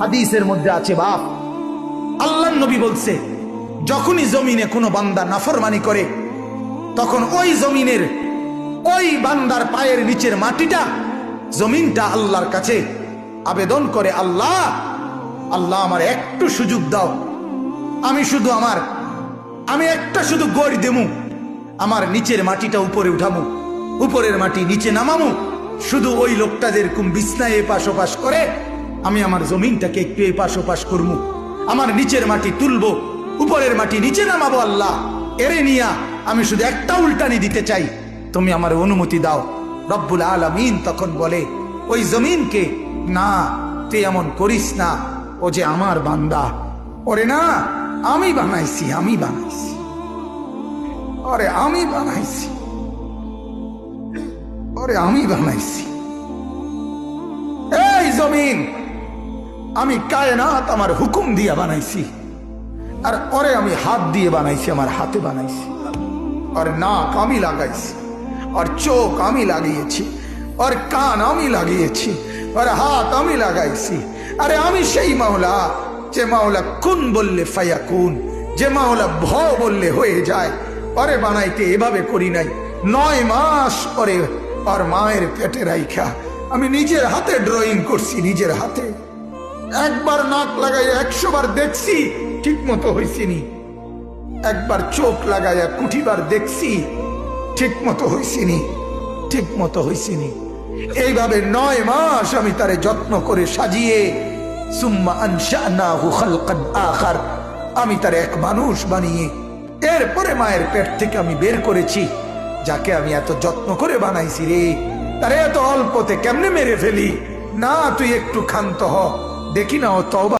হাদিসের মধ্যে আছে বাপ, আল্লাহর নবী বলছে যখনই জমিনে কোনো বান্দা নাফরমানি করে তখন ওই জমিনের ওই বান্দার পায়ের নিচের মাটিটা জমিনটা আল্লাহর কাছে আবেদন করে, আল্লাহ আল্লাহ আমার একটু সুযোগ দাও, আমি একটা শুধু গড় দেমু, আমার নিচের মাটিটা উপরে উঠামু, উপরের মাটি নিচে নামামু, শুধু ওই লোকটা যেরকম বিছনায় এপাশ ওপাশ করে আমি আমার জমিনটাকে একটু এপাশ ওপাশ করবো, আমার নিচের মাটি তুলবো, উপরের মাটি নিচে নামাবো, আল্লাহ এরে নিয়া আমি শুধু একটা উল্টানি দিতে চাই, তুমি আমার অনুমতি দাও। রব্বুল আলামিন তখন বলে ওই জমিনকে, না তুই এমন করিস না, ও যে আমার বান্দা, ওরে না আমি বানাইছি, ওরে আমি বানাইছি। এই জমিন আমি কায়নাত আমার হুকুম দিয়ে বানাইছি, আর ওরে আমি হাত দিয়ে বানাইছি, আমার হাতে বানাইছি, আর নাক আমি লাগাইছি, আর চোখ আমি লাগিয়েছি, আর কান আমি লাগিয়েছি, আর হাত আমি লাগাইছি। আরে আমি সেই মাওলা যে মাওলা কুন বললে ফায়াকুন, যে মাওলা ভ বললে হয়ে যায়। পরে বানাইতে এভাবে করি নাই, 9 মাস পরে আর মায়ের পেটে রাইখা আমি নিজের হাতে ড্রয়িং করছি, নিজের হাতে একবার নাক লাগাই 100 বার দেখছি ঠিক মতো হয়েছিনি, একবার চোখ লাগাইয়া কুঠিবার দেখছি ঠিক মতো হয়েছিনি। এইভাবে 9 মাস আমি তারে যত্ন করে সাজিয়ে সুম্মা আনশানাহু খালকান আখার, আমি তার এক মানুষ বানিয়ে এরপরে মায়ের পেট থেকে আমি বের করেছি, যাকে আমি এত যত্ন করে বানাইছি রে, তারে এত অল্পতে কেমনে মেরে ফেলি? না তুই একটু ক্ষান্ত হ, দেখি না ও তওবা